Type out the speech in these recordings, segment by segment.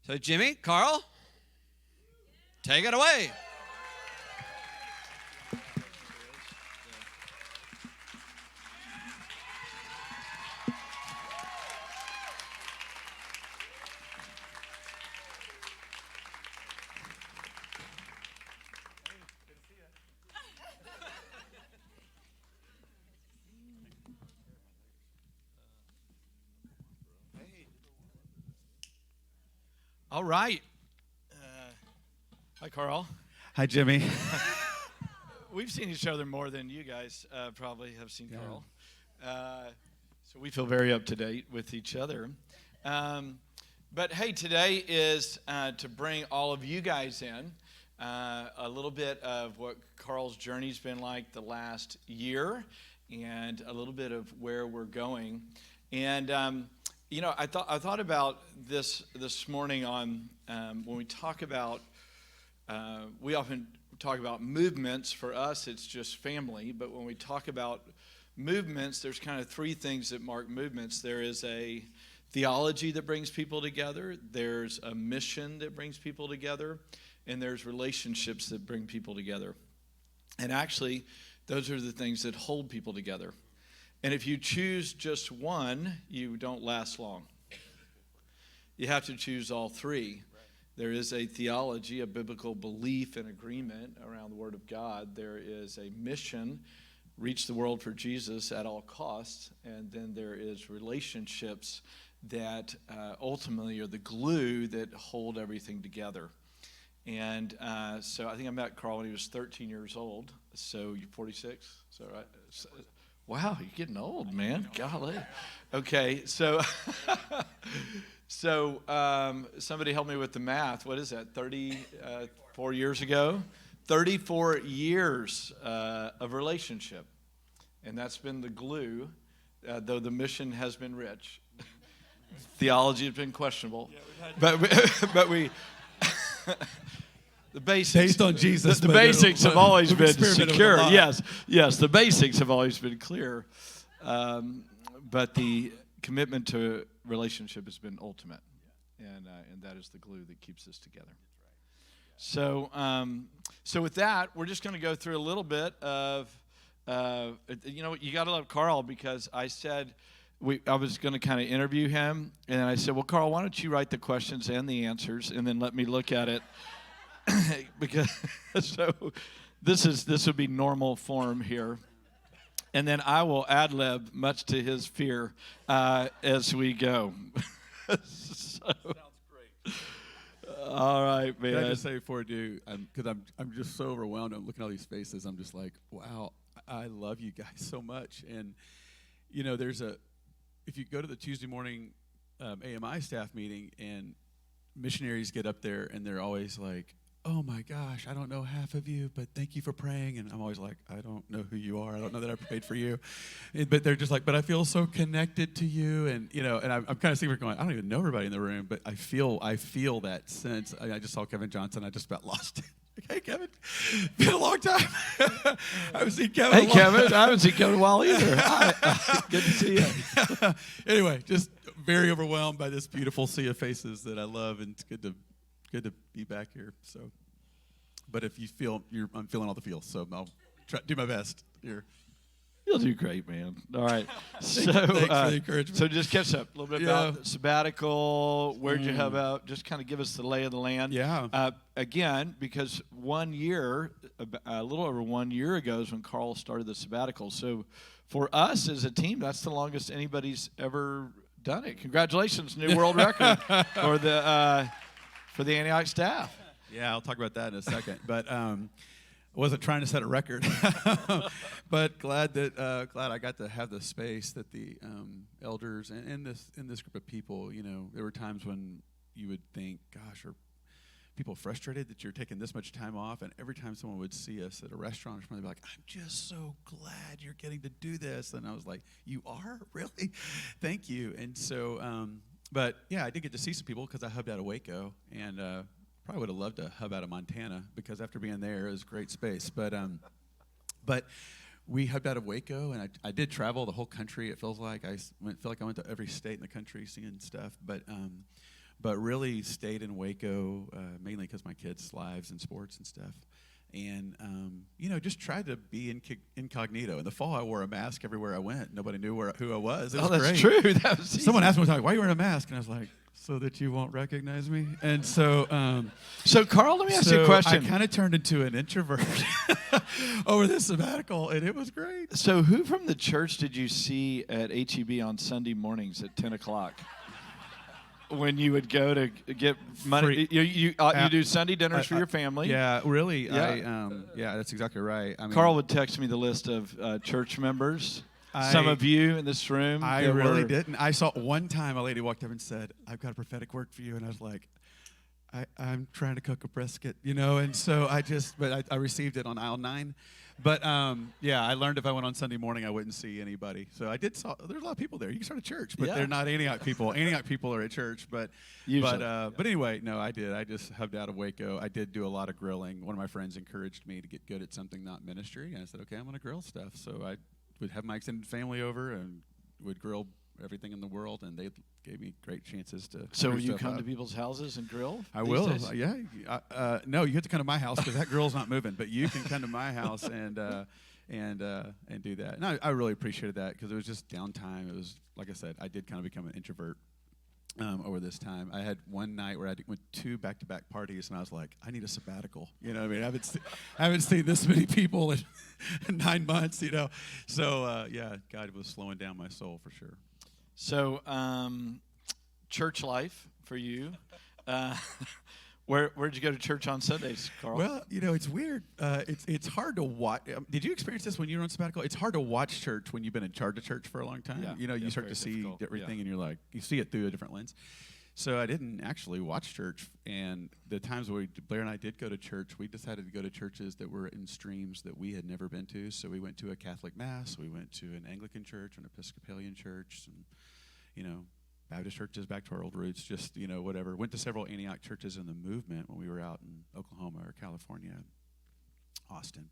So Jimmy, Carl, take it away. All right. Hi, Carl. Hi, Jimmy. We've seen each other more than you guys probably have seen Carl. So we feel very up to date with each other. But hey, today is to bring all of you guys in a little bit of what Carl's journey's been like the last year and a little bit of where we're going. And I thought about this morning on when we talk about we often talk about movements. For us, it's just family. But when we talk about movements, there's kind of three things that mark movements. There is a theology that brings people together. There's a mission that brings people together. And there's relationships that bring people together. And actually, those are the things that hold people together. And if you choose just one, you don't last long. You have to choose all three. There is a theology, a biblical belief and agreement around the Word of God. There is a mission, reach the world for Jesus at all costs. And then there is relationships that ultimately are the glue that hold everything together. And so I think I met Carl when he was 13 years old. So you're 46? Is that right? Wow, you're getting old, man. Golly. Okay, so somebody help me with the math. What is that, 34 years ago? 34 years of relationship. And that's been the glue, though the mission has been rich. Theology has been questionable. Yeah, but we the basics. Based on Jesus. The basics have always been secure. Yes, the basics have always been clear. But the commitment to relationship has been ultimate. And that is the glue that keeps us together. So with that, we're just going to go through a little bit of, you got to love Carl, because I said, I was going to kind of interview him, and I said, well, Carl, why don't you write the questions and the answers, and then let me look at it, because so this would be normal form here, and then I will ad-lib, much to his fear, as we go. Sounds great. All right, man. Can I just say before I do, because I'm just so overwhelmed. I'm looking at all these faces. I'm just like, wow, I love you guys so much, and if you go to the Tuesday morning AMI staff meeting and missionaries get up there and they're always like, oh my gosh, I don't know half of you, but thank you for praying. And I'm always like, I don't know who you are. I don't know that I prayed for you. But they're just like, but I feel so connected to you. And, and I'm kind of sitting going, I don't even know everybody in the room, but I feel that sense. I just saw Kevin Johnson. I just about lost it. Hey, Kevin. Been a long time. I haven't seen Kevin. Hey, Kevin. I haven't seen Kevin in a while either. Hi. Good to see you. Anyway, just very overwhelmed by this beautiful sea of faces that I love, and it's good to be back here. So, but if you feel I'm feeling all the feels, so I'll try do my best here. You'll do great, man. All right. Thanks for the encouragement. So just catch up a little bit about the sabbatical. Where'd you have out? Just kind of give us the lay of the land. Yeah. Again, because 1 year, a little over 1 year ago is when Carl started the sabbatical. So for us as a team, that's the longest anybody's ever done it. Congratulations, new world record for the Antioch staff. Yeah, I'll talk about that in a second. But I wasn't trying to set a record, but glad I got to have the space that the elders and this group of people. There were times when you would think, "Gosh, are people frustrated that you're taking this much time off?" And every time someone would see us at a restaurant, they'd be like, "I'm just so glad you're getting to do this." And I was like, "You are? Really? Thank you." And so, but yeah, I did get to see some people because I hubbed out of Waco, and probably would have loved to hub out of Montana, because after being there, it was great space. But we hubbed out of Waco, and I did travel the whole country. It feels like I went to every state in the country seeing stuff. But but really stayed in Waco mainly because my kids' lives and sports and stuff. And, just tried to be incognito. In the fall, I wore a mask everywhere I went. Nobody knew who I was. It was that's great. true. That was Someone asked me, why are you wearing a mask? And I was like, so that you won't recognize me. And so... so, Carl, let me ask you a question. I kind of turned into an introvert over this sabbatical, and it was great. So who from the church did you see at HEB on Sunday mornings at 10 o'clock? When you would go to get money, you do Sunday dinners for your family. Yeah, really. Yeah. That's exactly right. I mean, Carl would text me the list of church members. Some of you in this room. I really didn't. I saw one time a lady walked up and said, "I've got a prophetic word for you," and I was like, I'm trying to cook a brisket, and so I received it on aisle 9. But, I learned if I went on Sunday morning, I wouldn't see anybody. So there's a lot of people there. You can start a church, but they're not Antioch people. Antioch people are at church. But anyway, no, I did. I just hubbed out of Waco. I did do a lot of grilling. One of my friends encouraged me to get good at something not ministry. And I said, okay, I'm going to grill stuff. So I would have my extended family over and would grill everything in the world, and they gave me great chances to. So will you come to people's houses and grill? I will. Yeah. No, you have to come to my house because that grill's not moving. But you can come to my house and do that. And I really appreciated that because it was just downtime. It was, like I said, I did kind of become an introvert over this time. I had one night where I went 2 back-to-back parties, and I was like, I need a sabbatical. You know what I mean? I haven't seen this many people in 9 months. So God was slowing down my soul for sure. So, church life for you. Where'd you go to church on Sundays, Carl? Well, it's weird. It's hard to watch. Did you experience this when you were on sabbatical? It's hard to watch church when you've been in charge of church for a long time. Yeah, you start to see everything, and you're like, you see it through a different lens. So I didn't actually watch church, and the times where Blair and I did go to church, we decided to go to churches that were in streams that we had never been to. So we went to a Catholic Mass, we went to an Anglican church, an Episcopalian church, and Baptist churches back to our old roots, just whatever. Went to several Antioch churches in the movement when we were out in Oklahoma or California, Austin,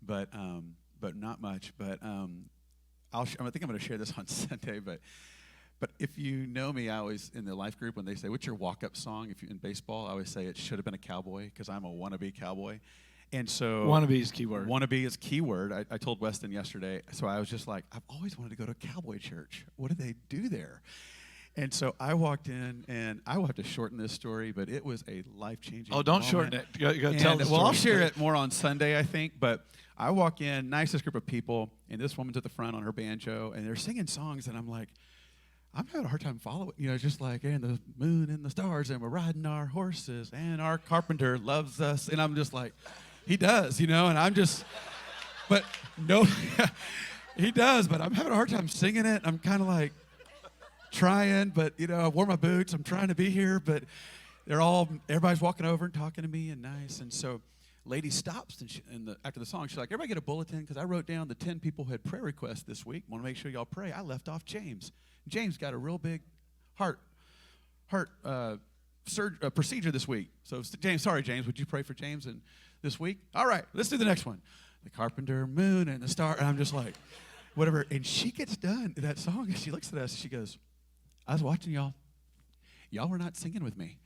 but not much. But I think I'm going to share this on Sunday, but. But if you know me, I always, in the life group, when they say, what's your walk-up song in baseball, I always say it should have been a cowboy because I'm a wannabe cowboy. And so... Wannabe is keyword. Wannabe is keyword. I told Weston yesterday, so I was just like, I've always wanted to go to a cowboy church. What do they do there? And so I walked in, and I will have to shorten this story, but it was a life-changing Oh, don't moment. Shorten it. Go tell the story. Well, I'll share it more on Sunday, I think, but I walk in, nicest group of people, and this woman's at the front on her banjo, and they're singing songs, and I'm like, I'm having a hard time following, just like, and the moon and the stars, and we're riding our horses, and our carpenter loves us. And I'm just like, he does, and I'm just, but no, he does, but I'm having a hard time singing it. I'm kind of like trying, but, I wore my boots. I'm trying to be here, but everybody's walking over and talking to me and nice. And so lady stops and after the song, she's like, everybody get a bulletin because I wrote down the 10 people who had prayer requests this week. Want to make sure y'all pray. I left off James. James got a real big heart procedure this week. So James, would you pray for James this week? All right, let's do the next one. The carpenter, moon, and the star. And I'm just like, whatever. And she gets done that song, and she looks at us, and she goes, I was watching y'all. Y'all were not singing with me.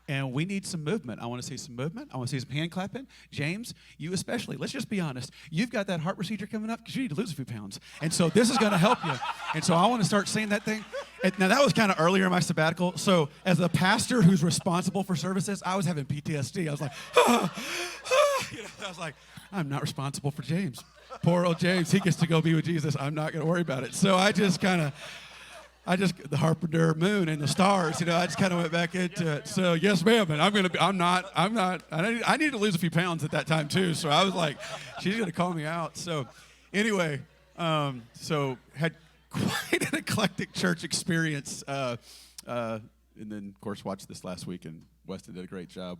And we need some movement. I want to see some movement. I want to see some hand clapping. James, you especially. Let's just be honest. You've got that heart procedure coming up because you need to lose a few pounds. And so this is going to help you. And so I want to start saying that thing. Now, that was kind of earlier in my sabbatical. So as a pastor who's responsible for services, I was having PTSD. I was like, I was like, I'm not responsible for James. Poor old James. He gets to go be with Jesus. I'm not going to worry about it. So I just the carpenter, moon, and the stars, I just kind of went back into it. So, yes, ma'am, and I needed to lose a few pounds at that time, too. So I was like, she's going to call me out. So, anyway, so had quite an eclectic church experience. And then, of course, watched this last week, and Weston did a great job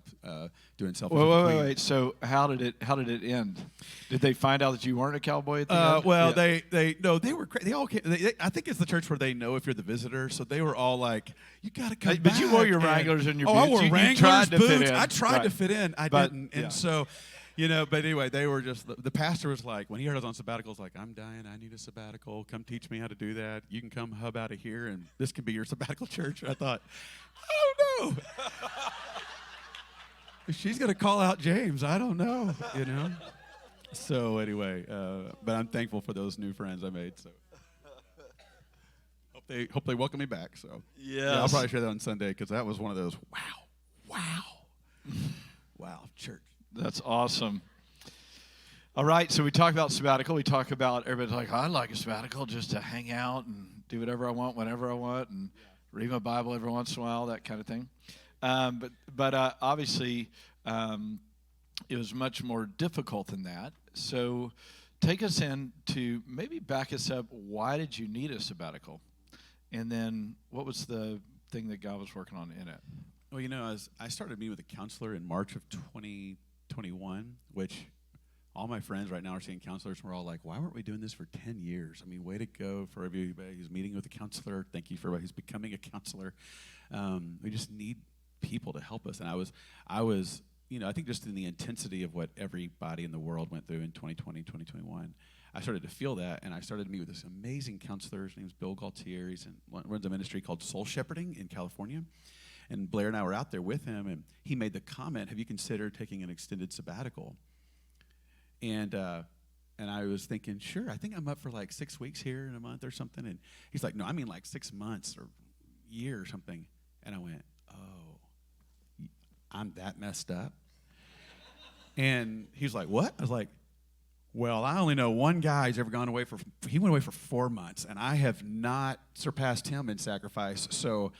doing self-improvement. Wait. So how did it end? Did they find out that you weren't a cowboy at the end? Well, yeah. they were they all came. I think it's the church where they know if you're the visitor, so they were all like, "You got to come back." But you wore your Wranglers and your boots. I wore Wranglers, tried to boots. fit in. I tried to fit in. I didn't, and so. But anyway, they were just, the pastor was like, when he heard I was on sabbaticals, like, I'm dying, I need a sabbatical. Come teach me how to do that. You can come hub out of here, and this can be your sabbatical church. I thought, oh, no. She's going to call out James. I don't know, So anyway, but I'm thankful for those new friends I made. So hope they welcome me back. So yeah, I'll probably share that on Sunday because that was one of those wow church. That's awesome. All right, so we talk about sabbatical. We talk about everybody's like, I'd like a sabbatical just to hang out and do whatever I want, whenever I want, and read my Bible every once in a while, that kind of thing. But obviously, it was much more difficult than that. So take us in to maybe back us up. Why did you need a sabbatical? And then what was the thing that God was working on in it? Well, as I started meeting with a counselor in March of 2021, which all my friends right now are seeing counselors, and we're all like, why weren't we doing this for 10 years? I mean, way to go for everybody who's meeting with a counselor. Thank you for everybody who's becoming a counselor. We just need people to help us. And I was, I think just in the intensity of what everybody in the world went through in 2020, 2021, I started to feel that, and I started to meet with this amazing counselor. His name's Bill Galtier. He runs a ministry called Soul Shepherding in California. And Blair and I were out there with him, and he made the comment, have you considered taking an extended sabbatical? And I was thinking, sure, I think I'm up for like 6 weeks here in a month or something. And he's like, no, I mean like 6 months or a year or something. And I went, oh, I'm that messed up? And he's like, what? I was like, well, I only know one guy who's ever gone away he went away for 4 months, and I have not surpassed him in sacrifice. So,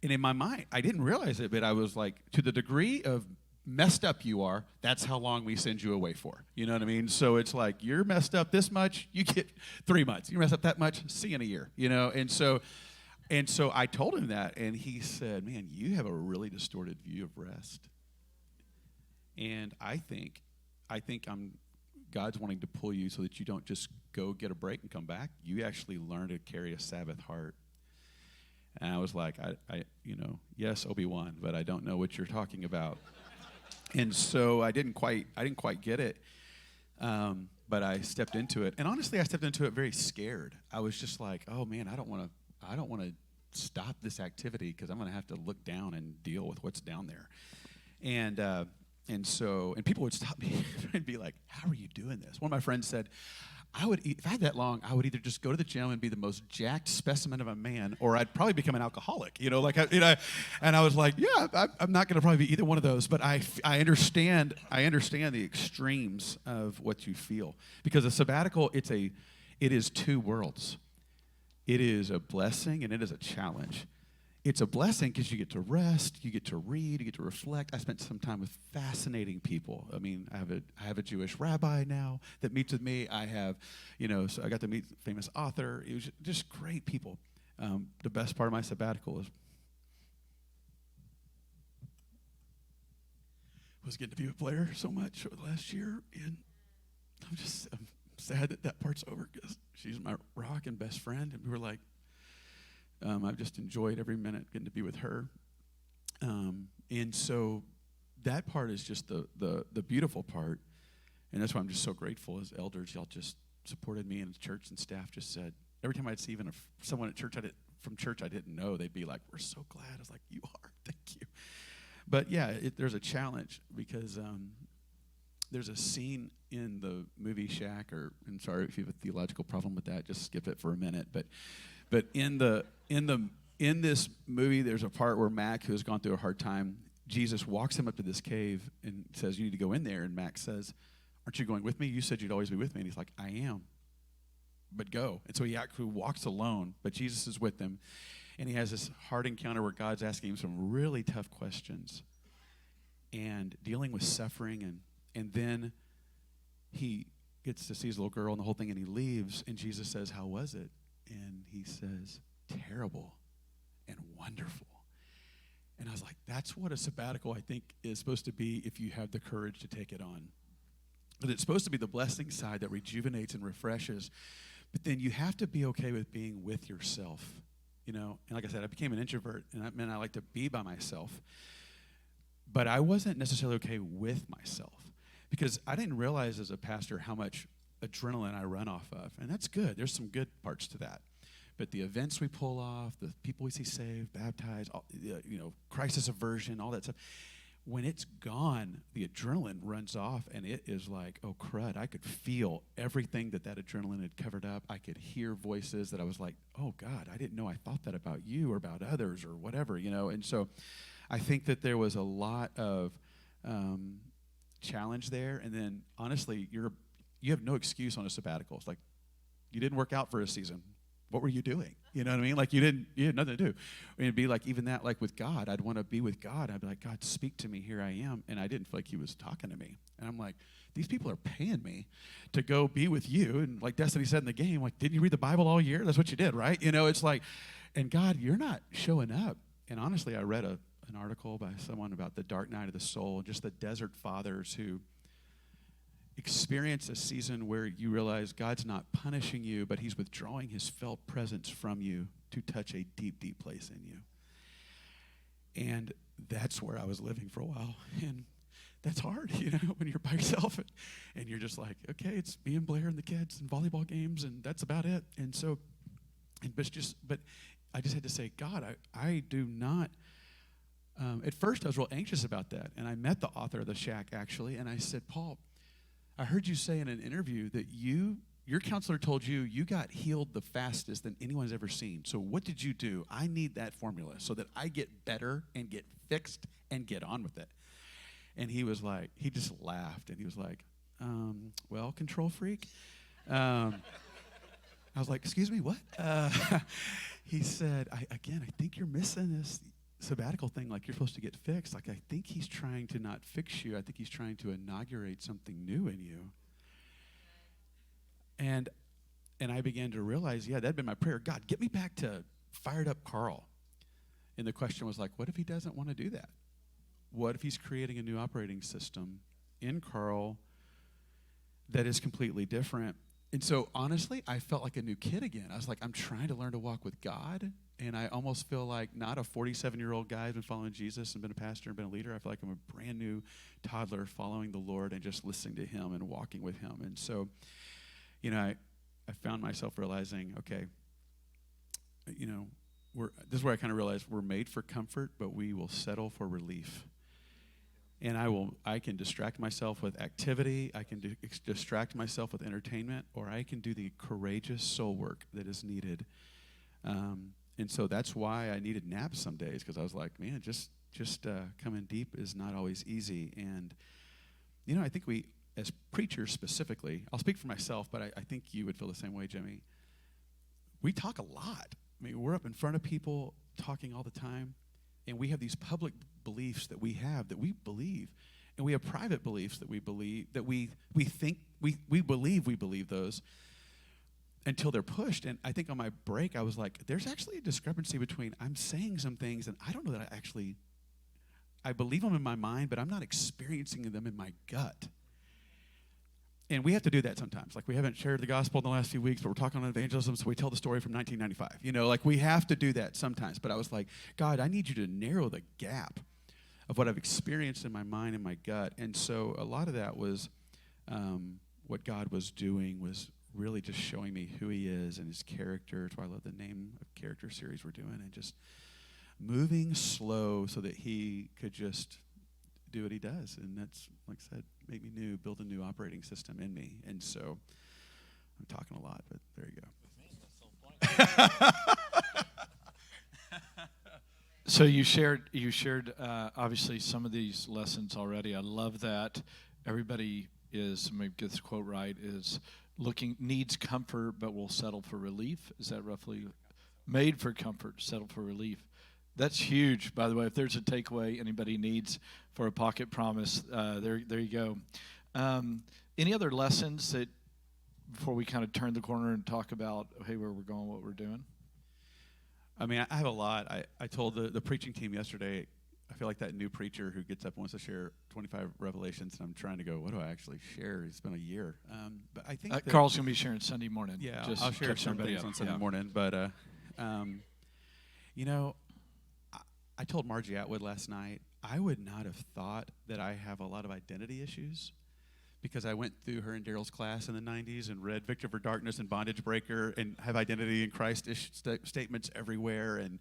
and in my mind, I didn't realize it, but I was like, to the degree of messed up you are, that's how long we send you away for. You know what I mean? So it's like, you're messed up this much, you get 3 months. You mess up that much, see you in a year. And so I told him that, and he said, man, you have a really distorted view of rest. And I think God's wanting to pull you so that you don't just go get a break and come back. You actually learn to carry a Sabbath heart. And I was like, yes, Obi-Wan, but I don't know what you're talking about. And so I didn't quite get it. But I stepped into it. And honestly, I stepped into it very scared. I was just like, oh man, I don't want to stop this activity because I'm going to have to look down and deal with what's down there. And people would stop me and be like, how are you doing this? One of my friends said, if I had that long, I would either just go to the gym and be the most jacked specimen of a man, or I'd probably become an alcoholic, and I was like, yeah, I'm not going to probably be either one of those, but I understand the extremes of what you feel, because a sabbatical, it is two worlds. It is a blessing and it is a challenge. It's a blessing because you get to rest, you get to read, you get to reflect. I spent some time with fascinating people. I mean, I have a Jewish rabbi now that meets with me. I have, so I got to meet a famous author. It was just great people. The best part of my sabbatical was getting to be with Blair so much over the last year, and I'm sad that part's over because she's my rock and best friend, and we were like, I've just enjoyed every minute getting to be with her. And so that part is just the beautiful part. And that's why I'm just so grateful as elders. Y'all just supported me, and the church and staff just said, every time I'd see even someone at church from church I didn't know, they'd be like, we're so glad. I was like, you are, thank you. But yeah, there's a challenge because there's a scene in the movie Shack, I'm sorry if you have a theological problem with that, just skip it for a minute. But in this movie, there's a part where Mac, who has gone through a hard time, Jesus walks him up to this cave and says, you need to go in there. And Mac says, aren't you going with me? You said you'd always be with me. And he's like, I am, but go. And so he actually walks alone, but Jesus is with him. And he has this hard encounter where God's asking him some really tough questions and dealing with suffering. And then he gets to see his little girl and the whole thing, and he leaves. And Jesus says, how was it? And he says, terrible and wonderful. And I was like, that's what a sabbatical, I think, is supposed to be if you have the courage to take it on. But it's supposed to be the blessing side that rejuvenates and refreshes. But then you have to be okay with being with yourself. And like I said, I became an introvert, and that meant I like to be by myself. But I wasn't necessarily okay with myself. because I didn't realize as a pastor how much adrenaline I run off of. And that's good. There's some good parts to that. But the events we pull off, the people we see saved, baptized, crisis aversion, all that stuff, when it's gone, the adrenaline runs off, and it is like, oh, crud. I could feel everything that adrenaline had covered up. I could hear voices that I was like, oh, God, I didn't know I thought that about you or about others or whatever, And so I think that there was a lot of challenge there. And then, honestly, you have no excuse on a sabbatical. It's like, you didn't work out for a season. What were you doing? You know what I mean? Like you had nothing to do. It'd be like even that, like with God, I'd want to be with God. I'd be like, God, speak to me. Here I am. And I didn't feel like he was talking to me. And I'm like, these people are paying me to go be with you. And like Destiny said in the game, like, didn't you read the Bible all year? That's what you did, right? It's like, and God, you're not showing up. And honestly, I read an article by someone about the dark night of the soul, just the desert fathers who experience a season where you realize God's not punishing you, but he's withdrawing his felt presence from you to touch a deep, deep place in you. And that's where I was living for a while. And that's hard, when you're by yourself and you're just like, okay, it's me and Blair and the kids and volleyball games, and that's about it. And so, but I just had to say, God, I do not. At first, I was real anxious about that. And I met the author of The Shack, actually, and I said, Paul, I heard you say in an interview that your counselor told you got healed the fastest than anyone's ever seen. So what did you do? I need that formula so that I get better and get fixed and get on with it. And he was like, he just laughed, and he was like, well, control freak. I was like, excuse me, what? He said, I think you're missing this sabbatical thing, like you're supposed to get fixed. Like, I think he's trying to not fix you. I think he's trying to inaugurate something new in you. And I began to realize, that'd been my prayer. God, get me back to fired up Carl. And the question was like, what if he doesn't want to do that? What if he's creating a new operating system in Carl that is completely different? And so, honestly, I felt like a new kid again. I was like, I'm trying to learn to walk with God. And I almost feel like not a 47-year-old guy who's been following Jesus and been a pastor and been a leader. I feel like I'm a brand new toddler following the Lord and just listening to him and walking with him. And so, I found myself realizing, okay, this is where I kind of realized we're made for comfort, but we will settle for relief. And I can distract myself with activity, I can distract myself with entertainment, or I can do the courageous soul work that is needed. And so that's why I needed naps some days, because I was like, man, just coming deep is not always easy. And, I think we, as preachers specifically, I'll speak for myself, but I think you would feel the same way, Jimmy. We talk a lot. I mean, we're up in front of people talking all the time, and we have these public beliefs that we believe, and we have private beliefs that we believe, that we think, we believe those, until they're pushed. And I think on my break, I was like, there's actually a discrepancy between I'm saying some things and I don't know that I believe them in my mind, but I'm not experiencing them in my gut. And we have to do that sometimes. Like, we haven't shared the gospel in the last few weeks, but we're talking on evangelism, so we tell the story from 1995. Like, we have to do that sometimes. But I was like, God, I need you to narrow the gap of what I've experienced in my mind and my gut. And so a lot of that was what God was doing, was really just showing me who he is and his character. That's why I love the name of character series we're doing, and just moving slow so that he could just do what he does. And that's, like I said, make me new, build a new operating system in me. And so I'm talking a lot, but there you go. So you shared obviously some of these lessons already. I love that. Everybody is, maybe get this quote right, is needs comfort but will settle for relief. Is that roughly? Made for comfort, settle for relief. That's huge, by the way. If there's a takeaway anybody needs for a pocket promise, there you go. Any other lessons that, before we kind of turn the corner and talk about, hey, where we're going, what we're doing? I mean, I have a lot. I told the preaching team yesterday, I feel like that new preacher who gets up and wants to share 25 revelations, and I'm trying to go, what do I actually share? It's been a year. But I think Carl's going to be sharing Sunday morning. Yeah, just I'll share some things on Sunday morning. But, I told Margie Atwood last night, I would not have thought that I have a lot of identity issues. because I went through her and Daryl's class in the 90s and read Victor for Darkness and Bondage Breaker and have identity in Christ statements everywhere, and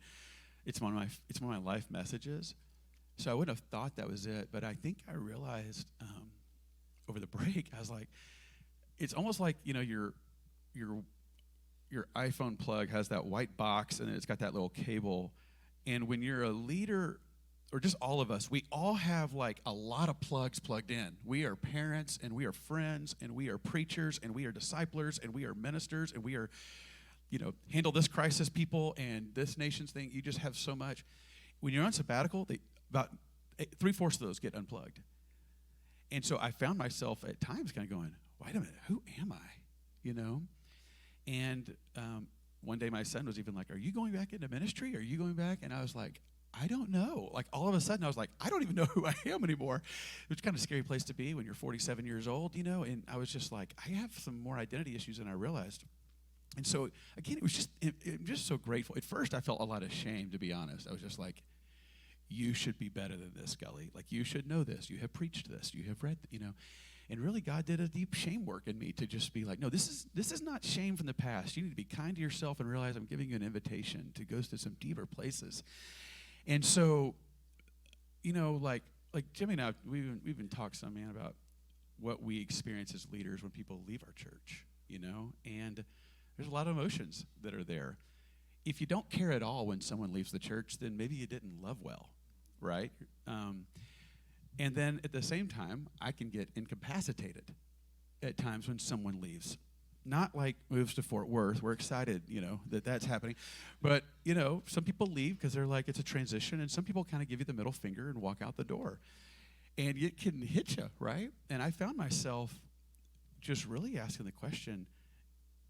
it's one of my life messages. So I wouldn't have thought that was it, but I think I realized over the break, I was like, it's almost like, your iPhone plug has that white box and it's got that little cable, and when you're a leader, or just all of us, we all have like a lot of plugs plugged in. We are parents, and we are friends, and we are preachers, and we are disciplers, and we are ministers, and we are, handle this crisis people and this nation's thing. You just have so much. When you're on sabbatical, about 3/4 of those get unplugged. And so I found myself at times kind of going, wait a minute, who am I? And one day my son was even like, are you going back into ministry? Are you going back? And I was like, I don't know. Like, all of a sudden, I was like, I don't even know who I am anymore. It's kind of a scary place to be when you're 47 years old, and I was just like, I have some more identity issues than I realized. And so, again, I'm just so grateful. At first, I felt a lot of shame, to be honest. I was just like, you should be better than this, Gulley. Like, you should know this. You have preached this. You have read, And really, God did a deep shame work in me to just be like, no, this is not shame from the past. You need to be kind to yourself and realize I'm giving you an invitation to go to some deeper places. And so, like Jimmy and I, we've been talking some, man, about what we experience as leaders when people leave our church, and there's a lot of emotions that are there. If you don't care at all when someone leaves the church, then maybe you didn't love well, right? And then at the same time, I can get incapacitated at times when someone leaves. Not like moves to Fort Worth. We're excited, that's happening. But, some people leave because they're like, it's a transition, and some people kind of give you the middle finger and walk out the door. And it can hit you, right? And I found myself just really asking the question,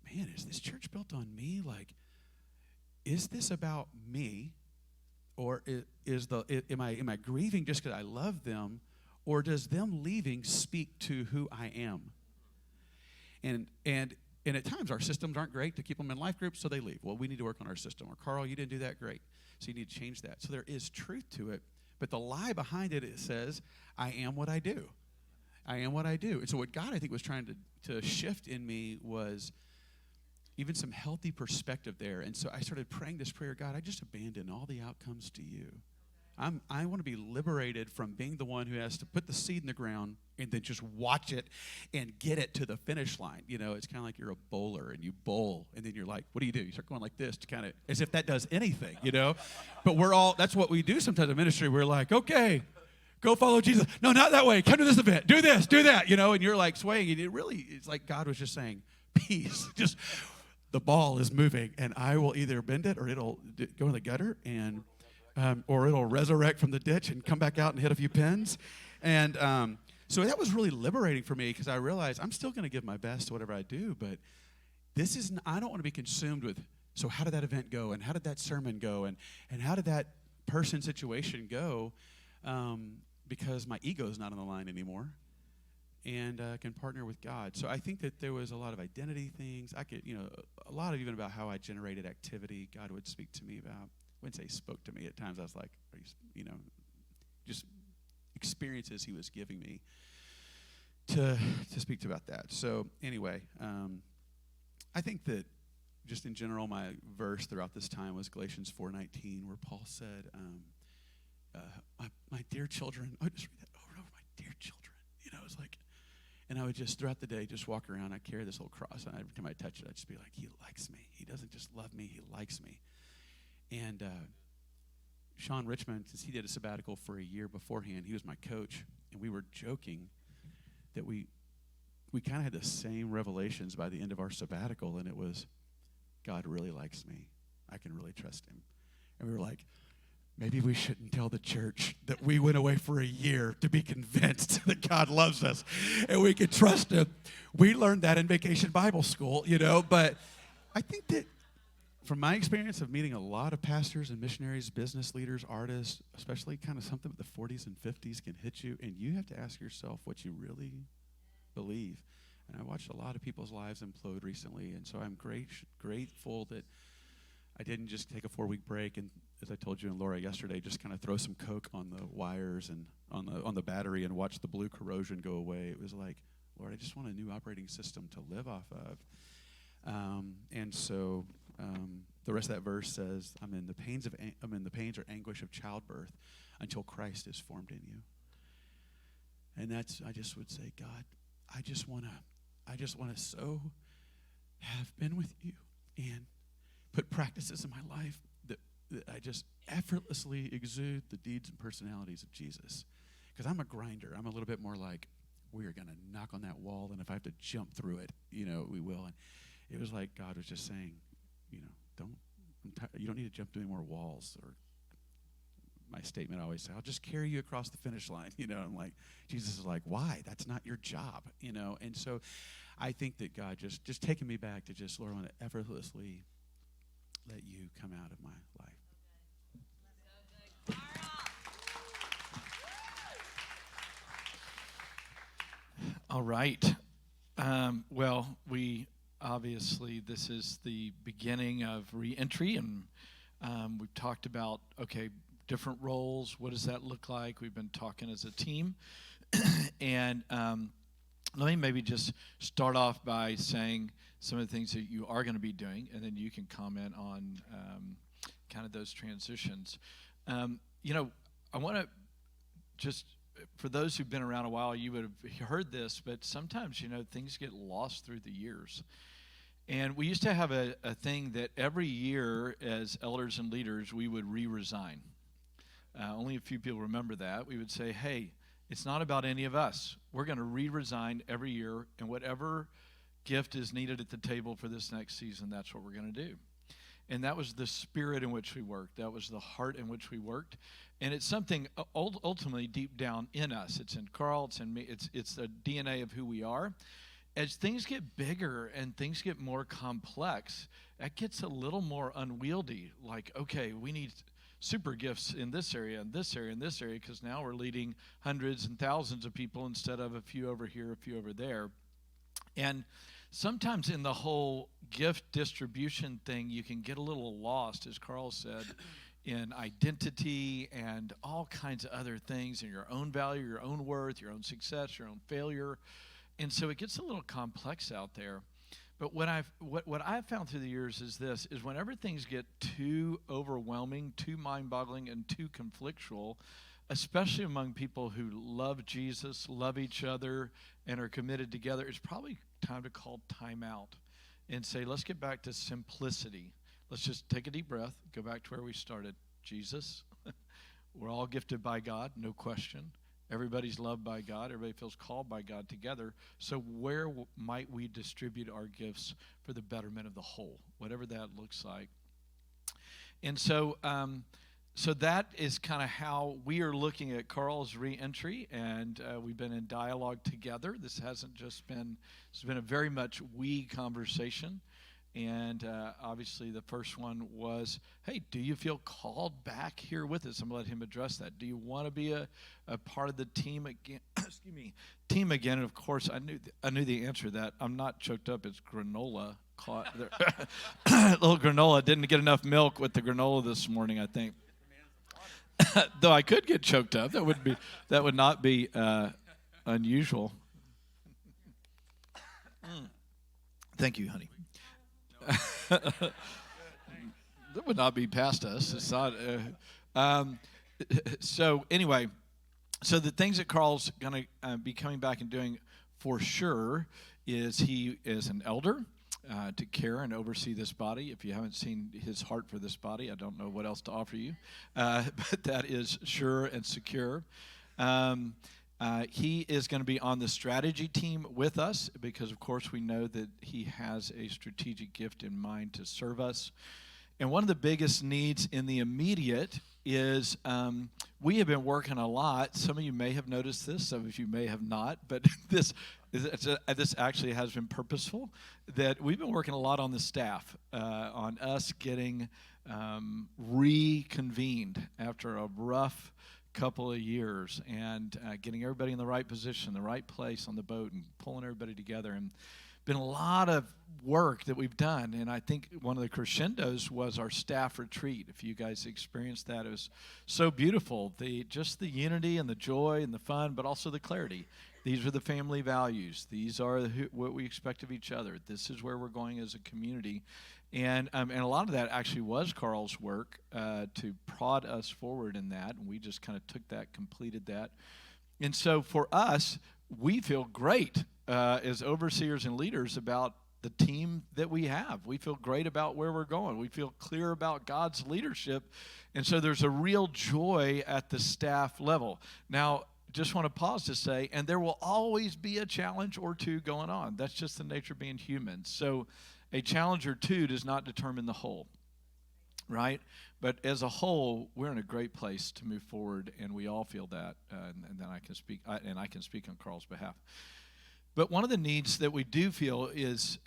man, is this church built on me? Like, is this about me? Or am I grieving just because I love them? Or does them leaving speak to who I am? And at times, our systems aren't great to keep them in life groups, so they leave. Well, we need to work on our system. Or, Carl, you didn't do that great, so you need to change that. So there is truth to it, but the lie behind it says, I am what I do. I am what I do. And so what God, I think, was trying to shift in me was even some healthy perspective there. And so I started praying this prayer, God, I just abandon all the outcomes to you. I want to be liberated from being the one who has to put the seed in the ground and then just watch it and get it to the finish line. It's kind of like you're a bowler and you bowl, and then you're like, what do? You start going like this to kind of, as if that does anything, But that's what we do sometimes in ministry. We're like, okay, go follow Jesus. No, not that way. Come to this event. Do this, do that, and you're like swaying. And it's like God was just saying, peace. Just the ball is moving, and I will either bend it or it'll go in the gutter, and or it'll resurrect from the ditch and come back out and hit a few pins. And so that was really liberating for me, because I realized I'm still going to give my best to whatever I do, but I don't want to be consumed with, so how did that event go, and how did that sermon go, and how did that person situation go, because my ego is not on the line anymore, and can partner with God. So I think that there was a lot of identity things. I could, a lot of even about how I generated activity, God would speak to me about. I wouldn't say he spoke to me. At times I was like, just experiences he was giving me to speak to about that. So anyway, I think that just in general, my verse throughout this time was Galatians 4:19, where Paul said, my dear children, I would just read that over and over, my dear children. It's like, and I would just throughout the day just walk around. I carry this little cross, and every time I touch it, I'd just be like, he likes me. He doesn't just love me, he likes me. And Sean Richmond, since he did a sabbatical for a year beforehand, he was my coach, and we were joking that we kind of had the same revelations by the end of our sabbatical, and it was, God really likes me. I can really trust him. And we were like, maybe we shouldn't tell the church that we went away for a year to be convinced that God loves us and we can trust him. We learned that in Vacation Bible School, but I think that from my experience of meeting a lot of pastors and missionaries, business leaders, artists, especially kind of something with the 40s and 50s can hit you, and you have to ask yourself what you really believe. And I watched a lot of people's lives implode recently, and so I'm grateful that I didn't just take a 4-week break and, as I told you and Laura yesterday, just kind of throw some Coke on the wires and on the battery and watch the blue corrosion go away. It was like, Lord, I just want a new operating system to live off of. And so the rest of that verse says, I'm in the pains or anguish of childbirth until Christ is formed in you. And I just would say, God, I just want to so have been with you and put practices in my life that I just effortlessly exude the deeds and personalities of Jesus. Because I'm a grinder. I'm a little bit more like, we are going to knock on that wall, and if I have to jump through it, we will. And it was like God was just saying, you don't need to jump through any more walls. Or my statement I always say, I'll just carry you across the finish line. I'm like, Jesus is like, why? That's not your job. And so I think that God just taking me back to just, Lord, I want to effortlessly let you come out of my life. All right. Well, we obviously, this is the beginning of re-entry, and we've talked about, different roles. What does that look like? We've been talking as a team. And let me maybe just start off by saying some of the things that you are going to be doing, and then you can comment on kind of those transitions. I want to just, for those who've been around a while, you would have heard this, but sometimes, things get lost through the years. And we used to have a thing that every year as elders and leaders, we would re-resign. Only a few people remember that. We would say, hey, it's not about any of us. We're going to re-resign every year, and whatever gift is needed at the table for this next season, that's what we're going to do. And that was the spirit in which we worked. That was the heart in which we worked. And it's something ultimately deep down in us. It's in Carl, it's in me, it's the DNA of who we are. As things get bigger and things get more complex, that gets a little more unwieldy. Like, okay, we need super gifts in this area and this area and this area, because now we're leading hundreds and thousands of people instead of a few over here, a few over there. And sometimes in the whole gift distribution thing, you can get a little lost, as Carl said, in identity and all kinds of other things, and your own value, your own worth, your own success, your own failure. And so it gets a little complex out there. But what I've found through the years is whenever things get too overwhelming, too mind-boggling, and too conflictual, especially among people who love Jesus, love each other, and are committed together, it's probably time to call time out and say, let's get back to simplicity. Let's just take a deep breath, go back to where we started. Jesus, we're all gifted by God, no question. Everybody's loved by God. Everybody feels called by God together. So where might we distribute our gifts for the betterment of the whole, whatever that looks like? And so that is kind of how we are looking at Carl's re-entry, and we've been in dialogue together. This hasn't just been, it's been a very much we conversation. And obviously the first one was, hey, do you feel called back here with us? I'm going to let him address that. Do you want to be a part of the team again? Excuse me, team again. And of course, I knew the answer to that. I'm not choked up. It's granola. Little granola. Didn't get enough milk with the granola this morning, I think. Though I could get choked up. That would not be unusual. Thank you, honey. That would not be past us. It's not. So anyway, so the things that Carl's going to be coming back and doing for sure is he is an elder to care and oversee this body. If you haven't seen his heart for this body, I don't know what else to offer you, but that is sure and secure. He is going to be on the strategy team with us because, of course, we know that he has a strategic gift in mind to serve us. And one of the biggest needs in the immediate is we have been working a lot. Some of you may have noticed this. Some of you may have not. But this actually has been purposeful, that we've been working a lot on the staff, on us getting reconvened after a rough couple of years and getting everybody in the right position, the right place on the boat and pulling everybody together. And been a lot of work that we've done, and I think one of the crescendos was our staff retreat. If you guys experienced that, it was so beautiful. Just the unity and the joy and the fun, but also the clarity. These are the family values. These are what we expect of each other. This is where we're going as a community. And a lot of that actually was Carl's work to prod us forward in that, and we just kind of took that, completed that. And so for us, we feel great as overseers and leaders about the team that we have. We feel great about where we're going. We feel clear about God's leadership. And so there's a real joy at the staff level. Now, just want to pause to say, and there will always be a challenge or two going on. That's just the nature of being human. So a challenge or two does not determine the whole, right? But as a whole, we're in a great place to move forward, and we all feel that. And then I can speak on Carl's behalf. But one of the needs that we do feel is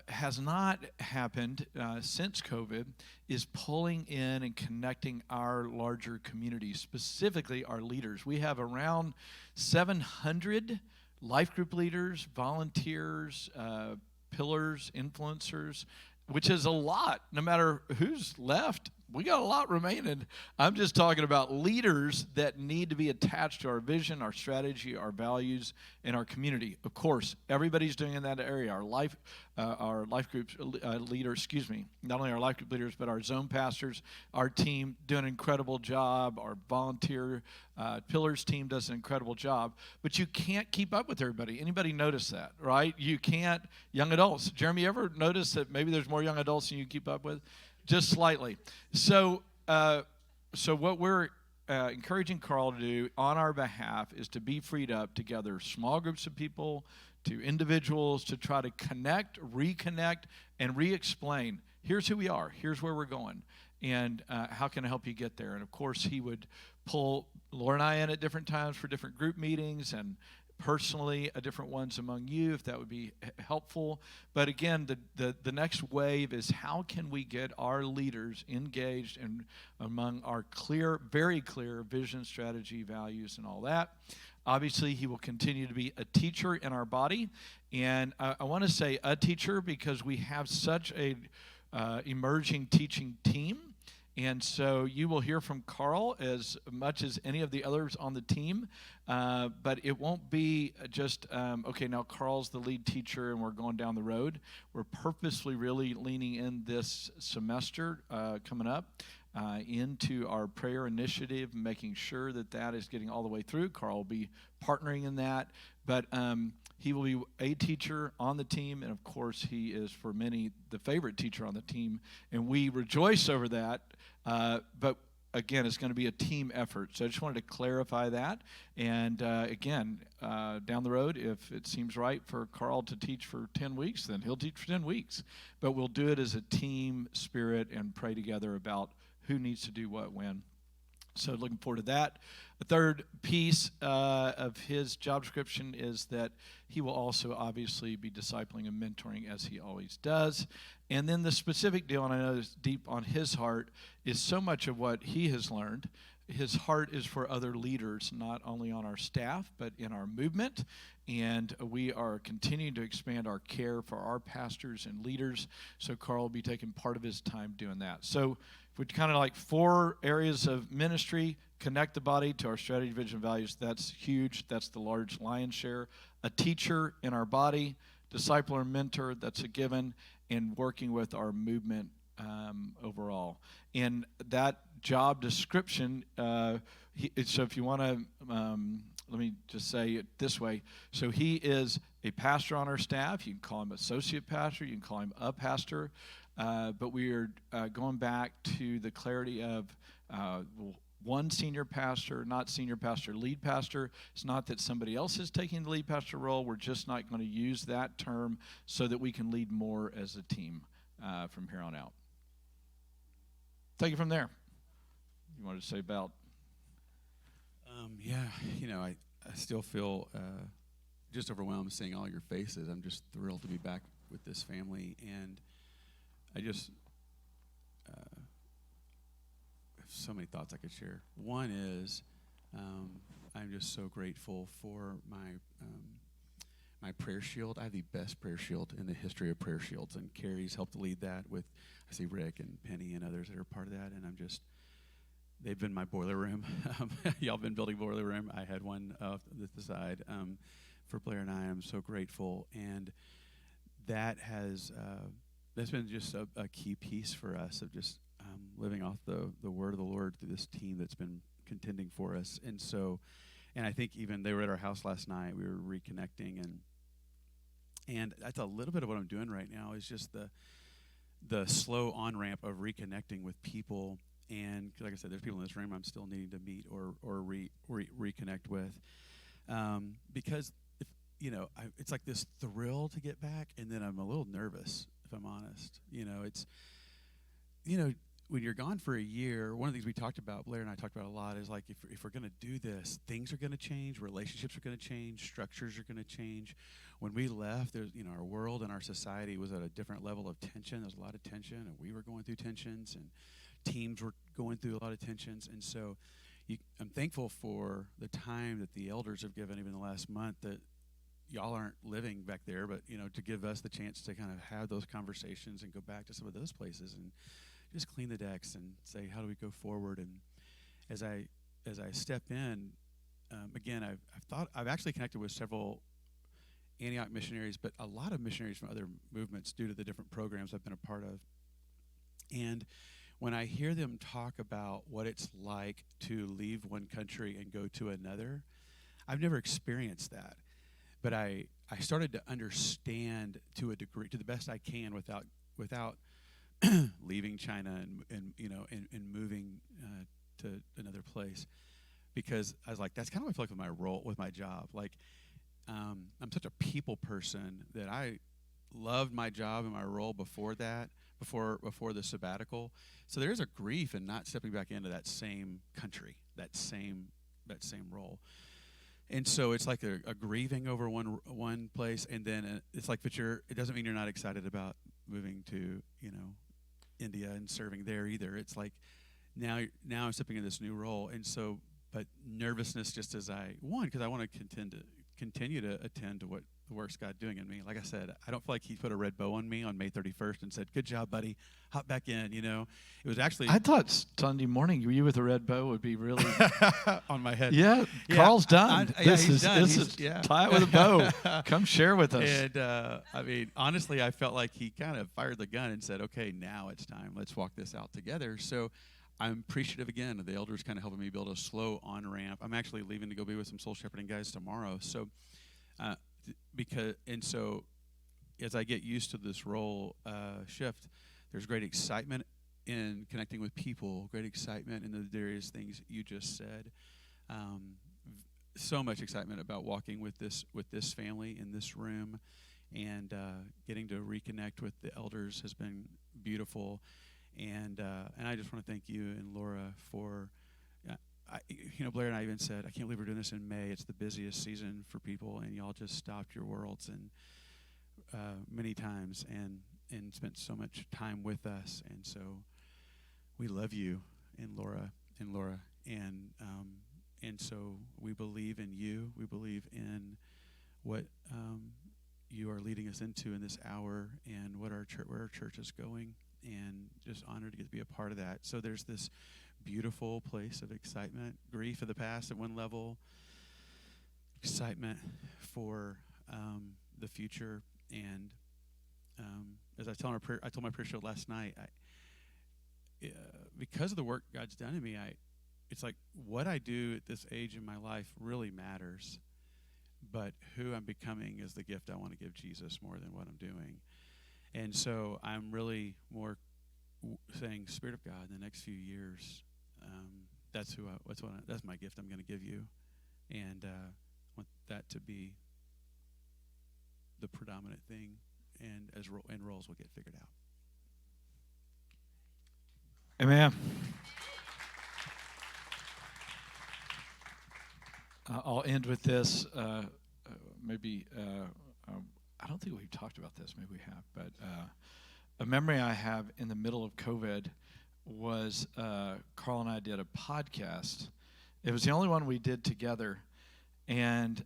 has not happened since COVID is pulling in and connecting our larger community, specifically our leaders. We have around 700 life group leaders, volunteers, pillars, influencers, which is a lot. No matter who's left, we got a lot remaining. I'm just talking about leaders that need to be attached to our vision, our strategy, our values, and our community. Of course, everybody's doing in that area. Our life group leaders, not only our life group leaders, but our zone pastors, our team do an incredible job. Our volunteer pillars team does an incredible job. But you can't keep up with everybody. Anybody notice that, right? You can't. Young adults. Jeremy, ever notice that maybe there's more young adults than you keep up with? Just slightly. So what we're encouraging Carl to do on our behalf is to be freed up to gather small groups of people, to individuals, to try to connect, reconnect, and re-explain. Here's who we are. Here's where we're going. And how can I help you get there? And, of course, he would pull Laura and I in at different times for different group meetings and personally different ones among you, if that would be helpful. But again, the next wave is how can we get our leaders engaged and among our very clear vision, strategy, values, and all that. Obviously, he will continue to be a teacher in our body. And I want to say a teacher because we have such a emerging teaching team. And so you will hear from Carl as much as any of the others on the team, but it won't be just, okay, now Carl's the lead teacher and we're going down the road. We're purposely really leaning in this semester coming up into our prayer initiative, making sure that is getting all the way through. Carl will be partnering in that, but he will be a teacher on the team, and of course he is for many the favorite teacher on the team, and we rejoice over that. But again, it's going to be a team effort. So I just wanted to clarify that. And again, down the road, if it seems right for Carl to teach for 10 weeks, then he'll teach for 10 weeks. But we'll do it as a team spirit and pray together about who needs to do what when. So looking forward to that. The third piece of his job description is that he will also obviously be discipling and mentoring as he always does. And then the specific deal, and I know it's deep on his heart, is so much of what he has learned. His heart is for other leaders, not only on our staff, but in our movement. And we are continuing to expand our care for our pastors and leaders. So Carl will be taking part of his time doing that. So if we kind of like 4 areas of ministry, connect the body to our strategy, vision, values, that's huge. That's the large lion's share. A teacher in our body, discipler and mentor, that's a given, and working with our movement overall. And that job description, so if you want to, let me just say it this way. So he is a pastor on our staff. You can call him associate pastor. You can call him a pastor. But we are going back to the clarity of one senior pastor, not senior pastor, lead pastor. It's not that somebody else is taking the lead pastor role. We're just not going to use that term so that we can lead more as a team from here on out. Take it from there. You wanted to say about? I still feel just overwhelmed seeing all your faces. I'm just thrilled to be back with this family, and I just have so many thoughts I could share. One is I'm just so grateful for my my prayer shield. I have the best prayer shield in the history of prayer shields, and Carrie's helped lead that with, I see Rick and Penny and others that are part of that, and they've been my boiler room. Y'all been building boiler room. I had one at the side for Blair and I. I'm so grateful, and that's been just a key piece for us of just living off the word of the Lord through this team that's been contending for us. And I think even they were at our house last night. We were reconnecting, and that's a little bit of what I'm doing right now is just the slow on-ramp of reconnecting with people. And like I said, there's people in this room I'm still needing to meet or reconnect with, because it's like this thrill to get back, and then I'm a little nervous, if I'm honest. It's when you're gone for a year, one of the things we talked about, Blair and I talked about a lot, is like if we're going to do this, things are going to change, relationships are going to change, structures are going to change. When we left, there's our world and our society was at a different level of tension. There's a lot of tension, and we were going through tensions, and teams were going through a lot of tensions. And so I'm thankful for the time that the elders have given, even the last month, that y'all aren't living back there, but to give us the chance to kind of have those conversations and go back to some of those places and just clean the decks and say, how do we go forward? And as I step in, again, I've actually connected with several Antioch missionaries, but a lot of missionaries from other movements due to the different programs I've been a part of. And when I hear them talk about what it's like to leave one country and go to another, I've never experienced that. But I started to understand to a degree, to the best I can, without leaving China and moving to another place, because I was like, that's kind of what I feel like with my role, with my job. Like, I'm such a people person that I loved my job and my role before that, before the sabbatical. So there is a grief in not stepping back into that same country, that same role. And so it's like a grieving over one place, and then it's like, but it doesn't mean you're not excited about moving to India and serving there either. It's like now I'm stepping in this new role, and so, but nervousness just as because I want to continue to attend to what the work's God doing in me. Like I said, I don't feel like He put a red bow on me on May 31st and said, "Good job, buddy, hop back in." It was actually. I thought Sunday morning you with a red bow would be really on my head. Yeah, Carl's done. This is tie it with a bow. Come share with us. And honestly, I felt like He kind of fired the gun and said, "Okay, now it's time. Let's walk this out together." So I'm appreciative again of the elders kind of helping me build a slow on ramp. I'm actually leaving to go be with some soul shepherding guys tomorrow. So. So as I get used to this role shift, there's great excitement in connecting with people, great excitement in the various things you just said. So much excitement about walking with this family in this room, and getting to reconnect with the elders has been beautiful. And I just want to thank you and Laura for. Blair and I even said, I can't believe we're doing this in May. It's the busiest season for people, and y'all just stopped your worlds and many times and spent so much time with us. And so we love you and Laura, and so we believe in you. We believe in what you are leading us into in this hour, and where our church is going, and just honored to get to be a part of that. So there's this beautiful place of excitement, grief of the past at one level, excitement for the future. And as I told my prayer shield last night, because of the work God's done in me, it's like what I do at this age in my life really matters, but who I'm becoming is the gift I want to give Jesus more than what I'm doing. And so I'm really more saying, Spirit of God, in the next few years, that's my gift I'm going to give you, and want that to be the predominant thing, and roles will get figured out. Amen. I'll end with this. Maybe I don't think we've talked about this. Maybe we have, but a memory I have in the middle of COVID was Carl and I did a podcast. It was the only one we did together, And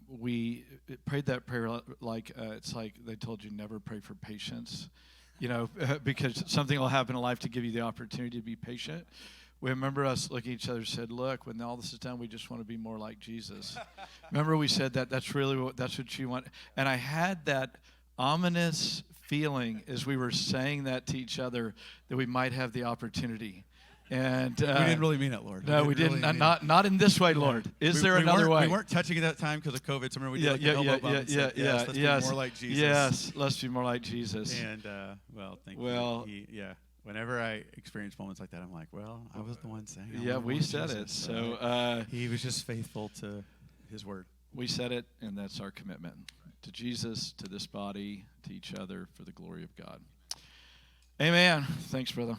we prayed that prayer like it's like they told you never pray for patience, because something will happen in life to give you the opportunity to be patient. We remember us looking at each other and said, look, when all this is done, we just want to be more like Jesus. Remember we said that that's what you want. And I had that ominous feeling as we were saying that to each other that we might have the opportunity. And we didn't really mean it, Lord. No, we didn't. Not in this way, Lord. Is there another way? We weren't touching at that time because of COVID. So remember we did the elbow bump and said, yes, let's be more like Jesus. Yes, let's be more like Jesus. And, thank you. Whenever I experience moments like that, I'm like, well, I was the one saying it. Yeah, we said it. So he was just faithful to his word. We said it, and that's our commitment to Jesus, to this body, to each other, for the glory of God. Amen. Thanks, brother.